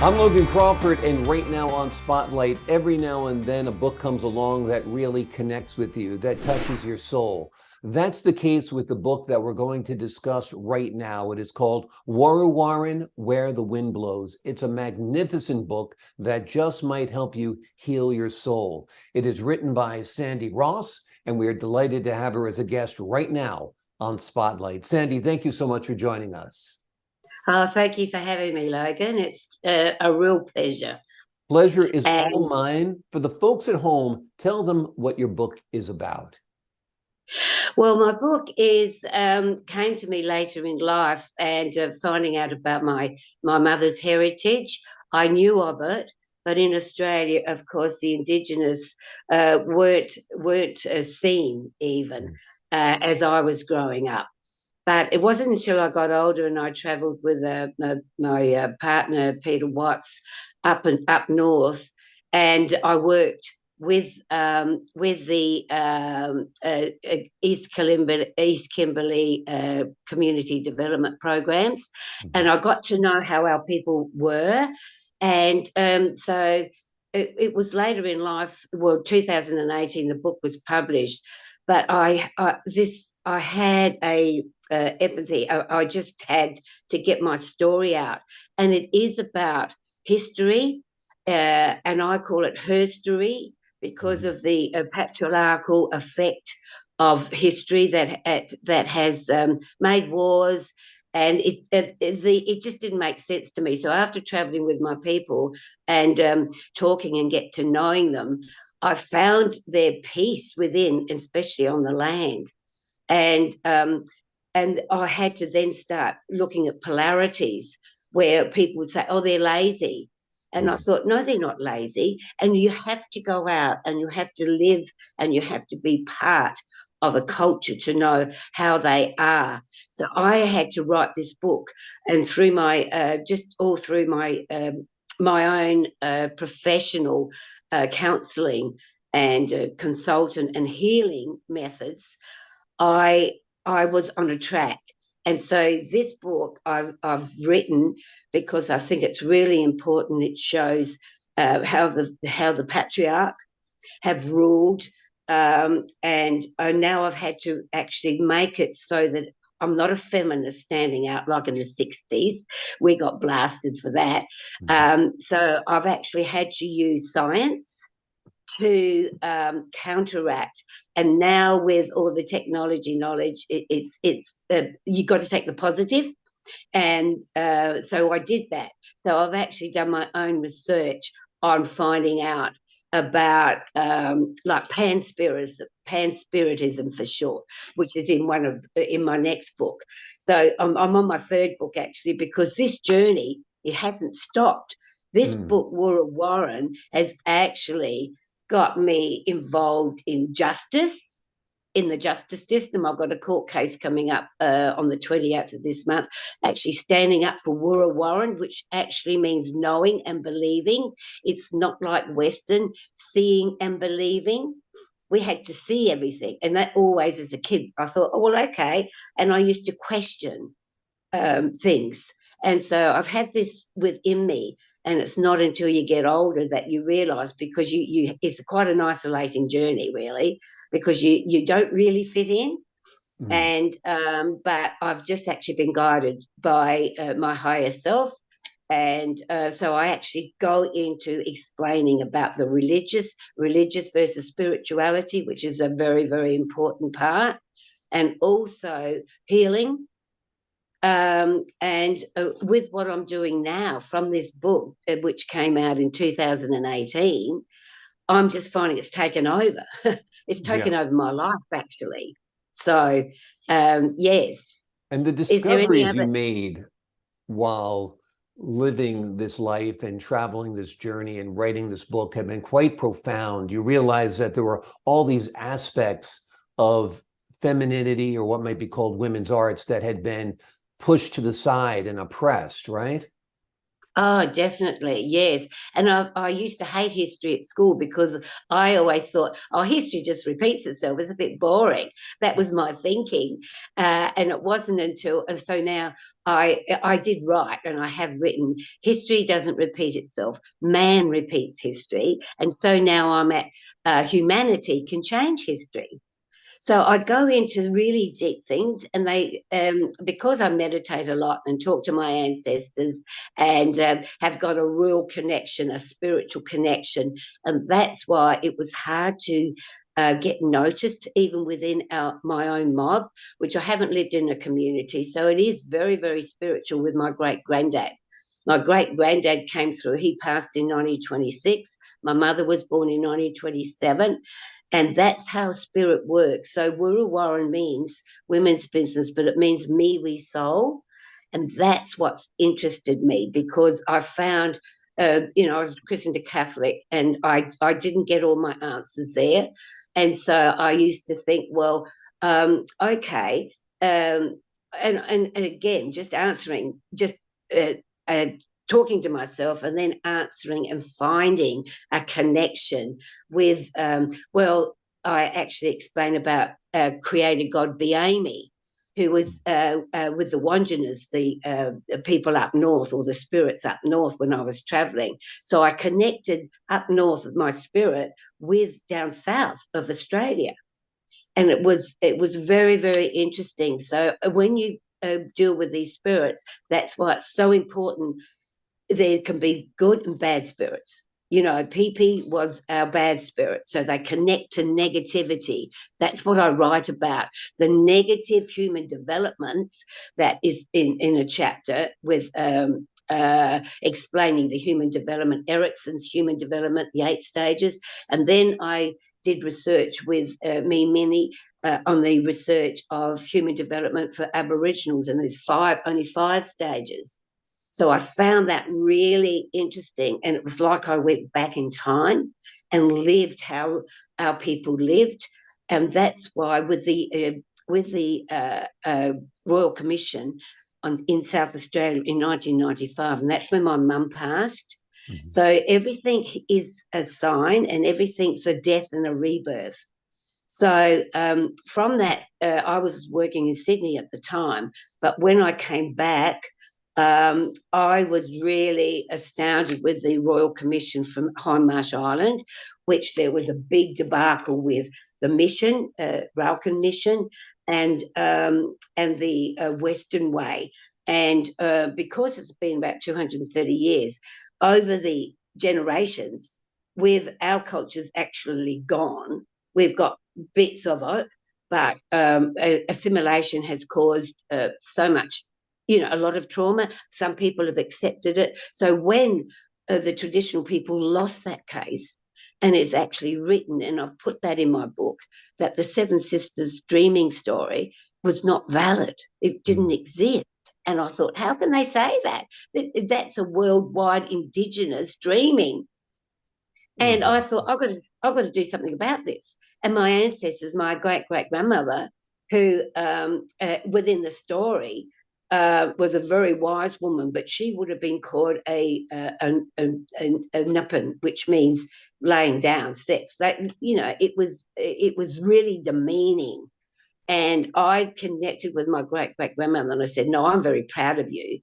I'm Logan Crawford, and right now on Spotlight, every now and then a book comes along that really connects with you, that touches your soul. That's the case with the book that we're going to discuss right now. It is called Wurruwarrin, Where the Wind Blows. It's a magnificent book that just might help you heal your soul. It is written by Sandy Ross, and we are delighted to have her as a guest right now on Spotlight. Sandy, thank you so much for joining us. Oh, thank you for having me, Logan. It's a real pleasure. Pleasure is all And mine. For the folks at home, tell them what your book is about. well, my book is came to me later in life, and finding out about my mother's heritage. I knew of it, but in Australia, of course, the Indigenous weren't seen even as I was growing up. But it wasn't until I got older and I travelled with my partner Peter Watts up north, and I worked with the East Kimberley community development programs, Mhm. and I got to know how our people were, and so. It was later in life. Well, 2018, the book was published, but I had a empathy. I just had to get my story out. And it is about history, and I call it her story because Mhm. of the patriarchal effect of history that has made wars. And it just didn't make sense to me. So after traveling with my people and talking and get to knowing them, I found their peace within, especially on the land, and I had to then start looking at polarities where people would say, "Oh, they're lazy." And I Mhm. thought, no, they're not lazy. And you have to go out and you have to live and you have to be part of a culture to know how they are. So I had to write this book, and through my just all through my own professional counselling and consultant and healing methods, I I was on a track. And so this book I've written because I think it's really important. It shows how the patriarch have ruled, and now I've had to actually make it so that I'm not a feminist standing out like in the 60s. We got blasted for that. Mhm. So I've actually had to use science to counteract. And now with all the technology knowledge, it's you got to take the positive, and so I did that. So I've actually done my own research on finding out about like pan-spiritism for short, which is in my next book. So I'm on my third book actually, because this journey, it hasn't stopped. This Mm. book, Warren, has actually got me involved in justice, in the justice system. I've got a court case coming up on the 28th of this month, actually standing up for Wurruwarrin, which actually means knowing and believing. It's not like Western seeing and believing. We had to see everything. And that always, as a kid, I thought, oh, well, okay. And I used to question things. And so I've had this within me, and it's not until you get older that you realise, because you it's quite an isolating journey, really, because you don't really fit in. Mm. And but I've just actually been guided by my higher self, and so I actually go into explaining about the religious versus spirituality, which is a very, very important part, and also healing, and with what I'm doing now from this book, which came out in 2018, I'm just finding it's taken over. It's Yeah. taken over my life, actually. So, yes. And the Is there any discoveries you other? made while living this life and traveling this journey and writing this book have been quite profound. You realize that there were all these aspects of femininity, or what might be called women's arts, that had been pushed to the side and oppressed, right? Oh, definitely, yes. And I used to hate history at school because I always thought, oh, history just repeats itself. It's a bit boring. That was my thinking, and it wasn't until and so now I did write and I have written. History doesn't repeat itself. Man repeats history, and so now I'm at humanity can change history. So I go into really deep things, and they, because I meditate a lot and talk to my ancestors, and have got a real connection, a spiritual connection, and that's why it was hard to get noticed even within my own mob, which I haven't lived in a community. So it is very, very spiritual with my great granddad. My great granddad came through. He passed in 1926. My mother was born in 1927. And that's how spirit works. So Wurruwarrin means women's business, but it means Miwi soul. And that's what's interested me because I found, I was christened a Catholic and I didn't get all my answers there. And so I used to think, well, okay. And again, just answering, just uh, uh, talking to myself and then answering and finding a connection with, well, I actually explain about creator God Biami, who was with the Wanjanas, the people up north or the spirits up north when I was traveling. So I connected up north of my spirit with down south of Australia. And it was very, very interesting. So when you deal with these spirits, that's why it's so important. There can be good and bad spirits. PP was our bad spirit. So they connect to negativity. That's what I write about. The negative human developments that is in a chapter with explaining the human development, Erickson's human development, the 8 stages. And then I did research with me, Minnie, on the research of human development for Aboriginals. And there's only 5 stages. So I found that really interesting. And it was like I went back in time and lived how our people lived. And that's why with the Royal Commission in South Australia in 1995, and that's when my mum passed. Mhm. So everything is a sign and everything's a death and a rebirth. So from that, I was working in Sydney at the time, but when I came back, I was really astounded with the Royal Commission from Hindmarsh Island, which there was a big debacle with the mission, Ralkan mission, and the Western Way. And because it's been about 230 years, over the generations, with our cultures actually gone, we've got bits of it, but assimilation has caused so much, a lot of trauma. Some people have accepted it. So when the traditional people lost that case, and it's actually written, and I've put that in my book, that the Seven Sisters dreaming story was not valid. It didn't exist. And I thought, how can they say that? That's a worldwide Indigenous dreaming. And I Mhm. thought, I've got to do something about this. And my ancestors, my great great grandmother, who within the story was a very wise woman, but she would have been called a nuppin, which means laying down sex. It was really demeaning. And I connected with my great great grandmother, and I said, "No, I'm very proud of you."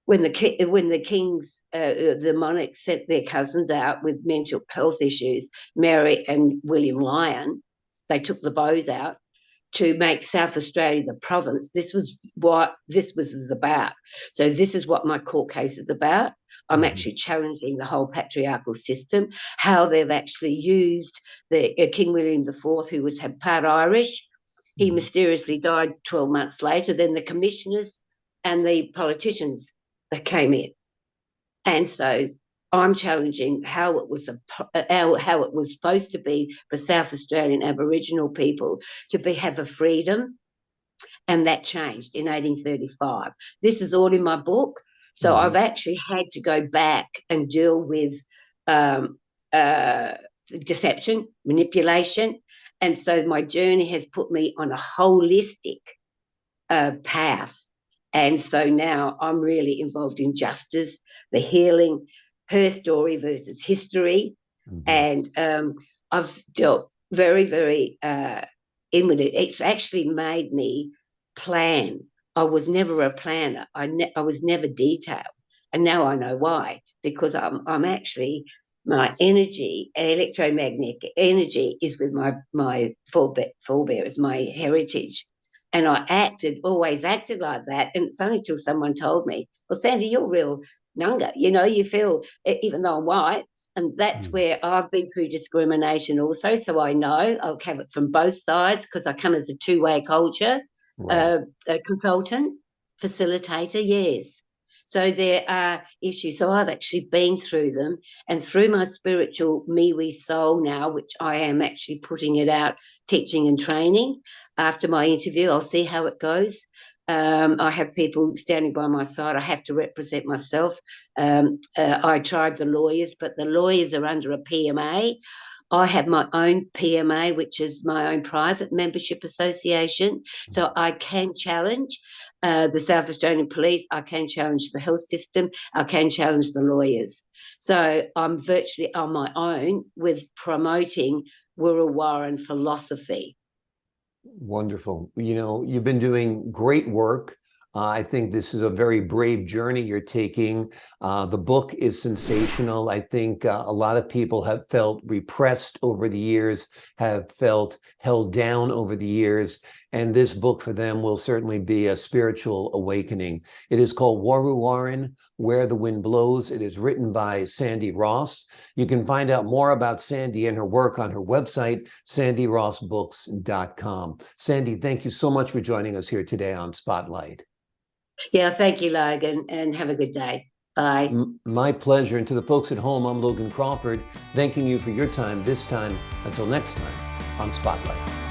When the kings, the monarchs sent their cousins out with mental health issues, Mary and William Lyon, they took the bows out to make South Australia the province. This was what this was about. So this is what my court case is about. I'm Mhm. actually challenging the whole patriarchal system, how they've actually used the King William IV, who was part Irish. He Mhm. mysteriously died 12 months later. Then the commissioners and the politicians that came in. And so I'm challenging how it was how it was supposed to be for South Australian Aboriginal people to have a freedom, and that changed in 1835. This is all in my book, so I've Mhm. actually had to go back and deal with um, uh, deception, manipulation, and so my journey has put me on a holistic path And so now I'm really involved in justice, the healing, her story versus history. And I've dealt very, very in with it. It's actually made me plan. I was never a planner. I was never detailed, and now I know why. Because I'm actually, my energy, electromagnetic energy, is with my forebears, my heritage. And always acted like that. And it's only till someone told me, well, Sandy, you're real Nunga. You feel, even though I'm white, and that's where I've been through discrimination also. So I know I'll have it from both sides, because I come as a two-way culture a consultant, facilitator, yes. So there are issues. So I've actually been through them, and through my spiritual Miwi soul now, which I am actually putting it out, teaching and training. After my interview, I'll see how it goes. I have people standing by my side. I have to represent myself. I tried the lawyers, but the lawyers are under a PMA. I have my own PMA, which is my own private membership association. So I can challenge the South Australian Police. I can challenge the health system. I can challenge the lawyers. So I'm virtually on my own with promoting Wurruwarrin philosophy. Wonderful. You've been doing great work. I think this is a very brave journey you're taking. The book is sensational. I think a lot of people have felt repressed over the years, have felt held down over the years, and this book for them will certainly be a spiritual awakening. It is called Wurruwarrin, Where the Wind Blows. It is written by Sandy Ross. You can find out more about Sandy and her work on her website, sandyrossbooks.com. Sandy, thank you so much for joining us here today on Spotlight. Yeah, thank you, Logan, and have a good day. Bye. My pleasure. And to the folks at home, I'm Logan Crawford, thanking you for your time this time. Until next time on Spotlight.